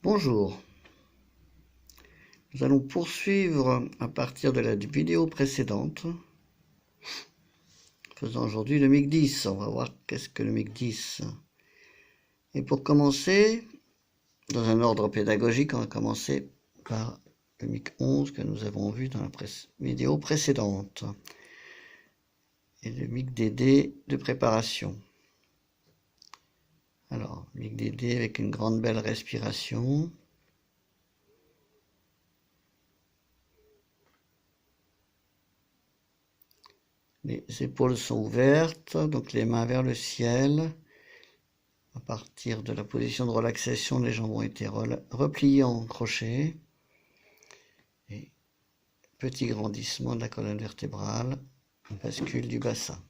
Bonjour, nous allons poursuivre à partir de la vidéo précédente, faisant aujourd'hui le MIG 10. On va voir qu'est-ce que le MIG 10. Et pour commencer, dans un ordre pédagogique, on va commencer par le MIG 11 que nous avons vu dans la vidéo précédente. Et le MIG DD de préparation. Alors, MIG DD avec une grande belle respiration. Les épaules sont ouvertes, donc les mains vers le ciel. À partir de la position de relaxation, les jambes ont été repliées en crochet. Et petit grandissement de la colonne vertébrale, bascule du bassin.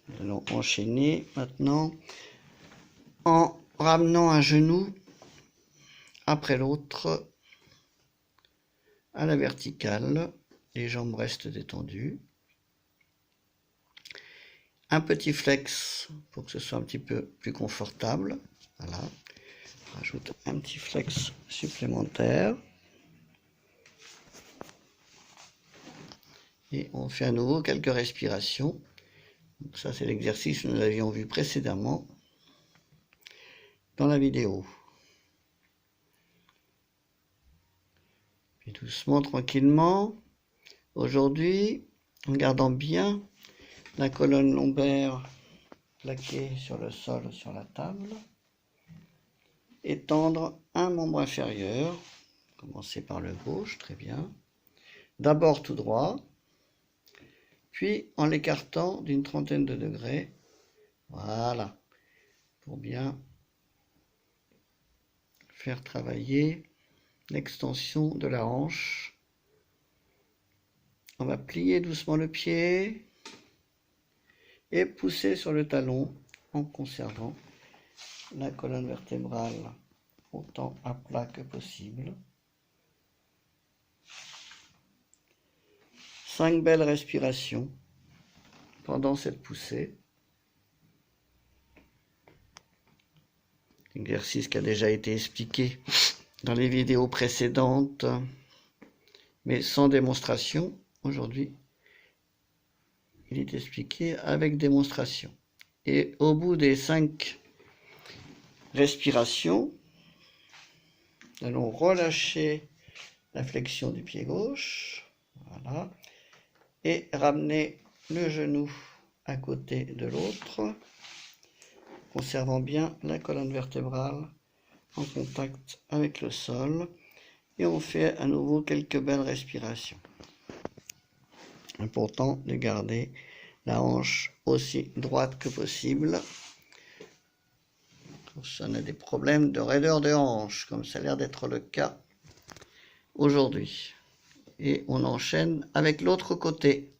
Nous allons enchaîner maintenant en ramenant un genou après l'autre à la verticale. Les jambes restent détendues. Un petit flex pour que ce soit un petit peu plus confortable. Voilà. On rajoute un petit flex supplémentaire. Et on fait à nouveau quelques respirations. Donc ça, c'est l'exercice que nous avions vu précédemment dans la vidéo. Puis doucement, tranquillement. Aujourd'hui, en gardant bien la colonne lombaire plaquée sur le sol, sur la table. Étendre un membre inférieur. Commencer par le gauche, très bien. D'abord tout droit. Puis en l'écartant d'une trentaine de degrés, voilà, pour bien faire travailler l'extension de la hanche. On va plier doucement le pied et pousser sur le talon en conservant la colonne vertébrale autant à plat que possible. 5 belles respirations pendant cette poussée. Exercice qui a déjà été expliqué dans les vidéos précédentes, mais sans démonstration. Aujourd'hui, il est expliqué avec démonstration. Et au bout des 5 respirations, nous allons relâcher la flexion du pied gauche. Voilà. Et ramener le genou à côté de l'autre, conservant bien la colonne vertébrale en contact avec le sol. Et on fait à nouveau quelques belles respirations. Important de garder la hanche aussi droite que possible. Si on a des problèmes de raideur de hanche, comme ça a l'air d'être le cas aujourd'hui. Et on enchaîne avec l'autre côté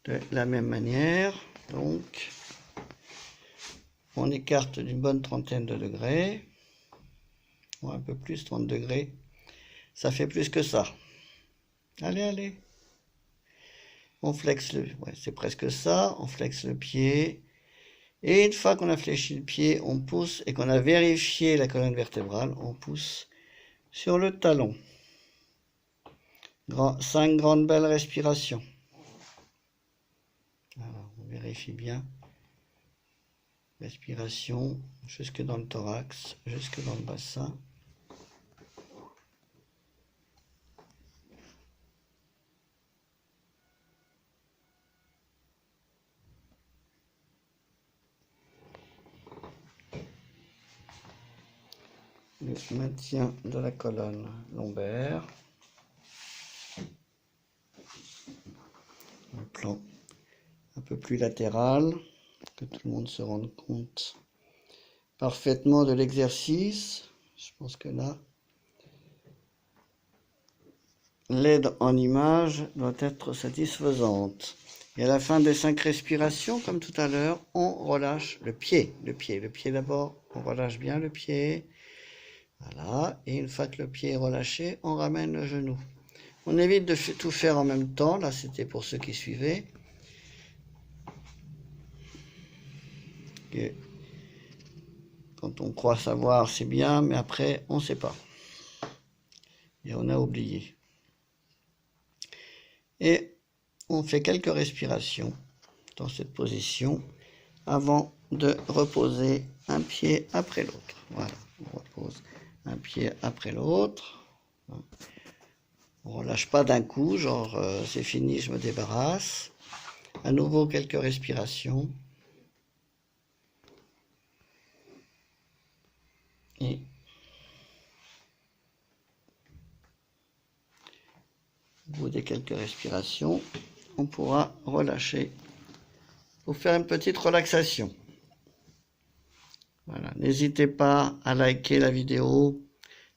de la même manière. Donc, on écarte d'une bonne trentaine de degrés, ou un peu plus, 30 degrés. Ça fait plus que ça. Allez, allez. On flexe le... Ouais, c'est presque ça. On flexe le pied. Et une fois qu'on a fléchi le pied, on pousse et qu'on a vérifié la colonne vertébrale, on pousse sur le talon. 5 grandes belles respirations. Alors, on vérifie bien. Respiration jusque dans le thorax, jusque dans le bassin. Le maintien de la colonne lombaire. Un plan un peu plus latéral, que tout le monde se rende compte parfaitement de l'exercice. Je pense que là, l'aide en image doit être satisfaisante. Et à la fin des 5 respirations, comme tout à l'heure, on relâche le pied. Le pied d'abord, on relâche bien le pied. Voilà, et une fois que le pied est relâché, on ramène le genou. On évite de tout faire en même temps, là c'était pour ceux qui suivaient. Et quand on croit savoir, c'est bien, mais après, on ne sait pas. Et on a oublié. Et on fait quelques respirations dans cette position avant de reposer un pied après l'autre. Voilà, on repose un pied après l'autre. On ne relâche pas d'un coup, genre c'est fini, je me débarrasse. À nouveau quelques respirations. Et au bout des quelques respirations, on pourra relâcher pour faire une petite relaxation. Voilà, n'hésitez pas à liker la vidéo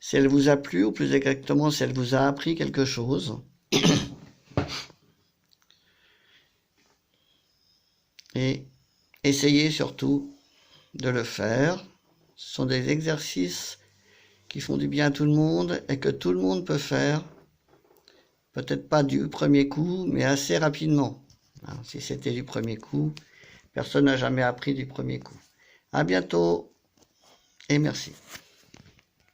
si elle vous a plu, ou plus exactement si elle vous a appris quelque chose. Et essayez surtout de le faire. Ce sont des exercices qui font du bien à tout le monde et que tout le monde peut faire. Peut-être pas du premier coup, mais assez rapidement. Si c'était du premier coup, personne n'a jamais appris du premier coup. À bientôt et merci.